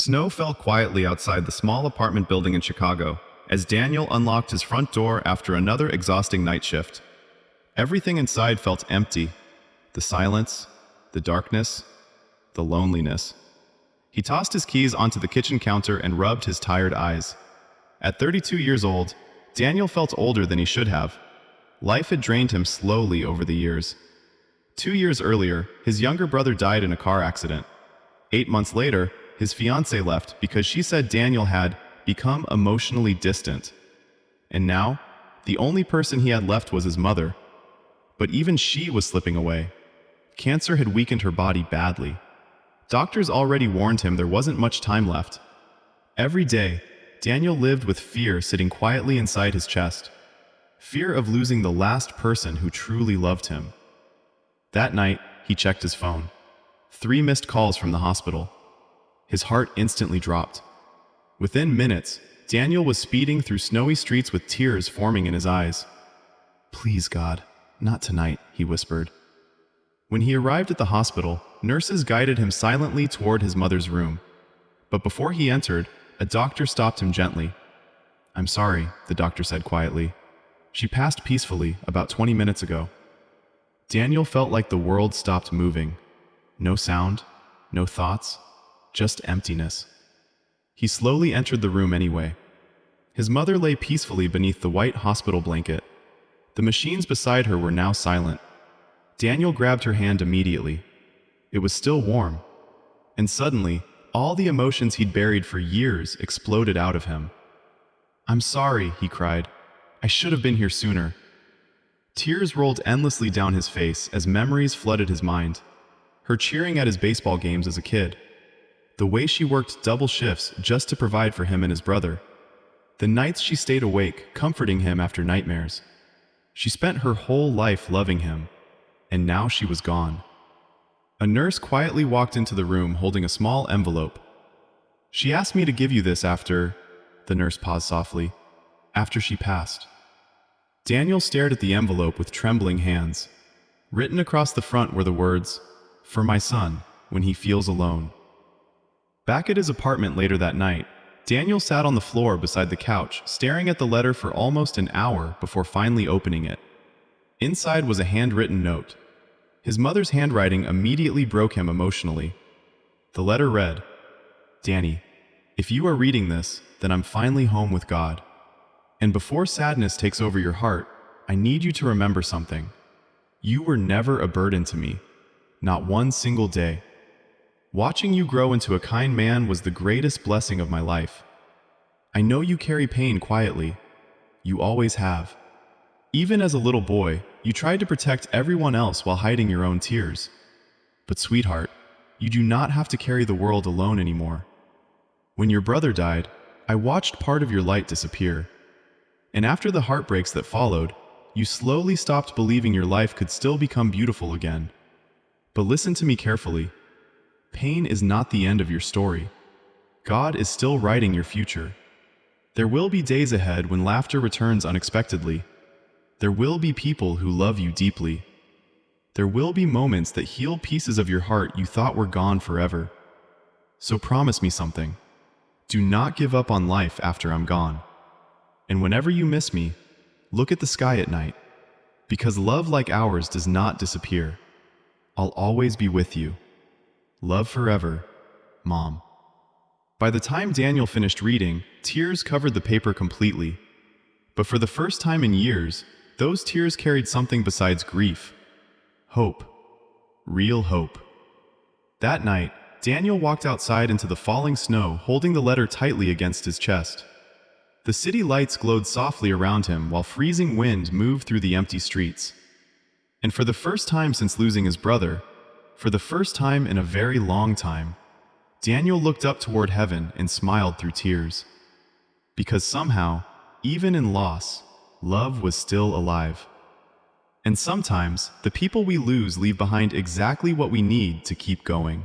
Snow fell quietly outside the small apartment building in Chicago as Daniel unlocked his front door after another exhausting night shift. Everything inside felt empty. The silence, the darkness, the loneliness. He tossed his keys onto the kitchen counter and rubbed his tired eyes. At 32 years old, Daniel felt older than he should have. Life had drained him slowly over the years. 2 years earlier, his younger brother died in a car accident. 8 months later, his fiancée left because she said Daniel had become emotionally distant. And now, the only person he had left was his mother. But even she was slipping away. Cancer had weakened her body badly. Doctors already warned him there wasn't much time left. Every day, Daniel lived with fear sitting quietly inside his chest. Fear of losing the last person who truly loved him. That night, he checked his phone. 3 missed calls from the hospital. His heart instantly dropped. Within minutes, Daniel was speeding through snowy streets with tears forming in his eyes. "Please, God, not tonight," he whispered. When he arrived at the hospital, nurses guided him silently toward his mother's room. But before he entered, a doctor stopped him gently. "I'm sorry," the doctor said quietly. "She passed peacefully about 20 minutes ago." Daniel felt like the world stopped moving. No sound, no thoughts, just emptiness. He slowly entered the room anyway. His mother lay peacefully beneath the white hospital blanket. The machines beside her were now silent. Daniel grabbed her hand immediately. It was still warm. And suddenly, all the emotions he'd buried for years exploded out of him. "I'm sorry," he cried. "I should have been here sooner." Tears rolled endlessly down his face as memories flooded his mind. Her cheering at his baseball games as a kid. The way she worked double shifts just to provide for him and his brother. The nights she stayed awake, comforting him after nightmares. She spent her whole life loving him, and now she was gone. A nurse quietly walked into the room holding a small envelope. "She asked me to give you this after," the nurse paused softly, "after she passed." Daniel stared at the envelope with trembling hands. Written across the front were the words, "For my son, when he feels alone." Back at his apartment later that night, Daniel sat on the floor beside the couch, staring at the letter for almost an hour before finally opening it. Inside was a handwritten note. His mother's handwriting immediately broke him emotionally. The letter read, "Danny, if you are reading this, then I'm finally home with God. And before sadness takes over your heart, I need you to remember something. You were never a burden to me, not one single day. Watching you grow into a kind man was the greatest blessing of my life. I know you carry pain quietly. You always have. Even as a little boy, you tried to protect everyone else while hiding your own tears. But sweetheart, you do not have to carry the world alone anymore. When your brother died, I watched part of your light disappear. And after the heartbreaks that followed, you slowly stopped believing your life could still become beautiful again. But listen to me carefully. Pain is not the end of your story. God is still writing your future. There will be days ahead when laughter returns unexpectedly. There will be people who love you deeply. There will be moments that heal pieces of your heart you thought were gone forever. So promise me something. Do not give up on life after I'm gone. And whenever you miss me, look at the sky at night. Because love like ours does not disappear. I'll always be with you. Love forever, Mom." By the time Daniel finished reading, tears covered the paper completely. But for the first time in years, those tears carried something besides grief. Hope. Real hope. That night, Daniel walked outside into the falling snow, holding the letter tightly against his chest. The city lights glowed softly around him while freezing wind moved through the empty streets. And for the first time since losing his brother, for the first time in a very long time, Daniel looked up toward heaven and smiled through tears. Because somehow, even in loss, love was still alive. And sometimes, the people we lose leave behind exactly what we need to keep going.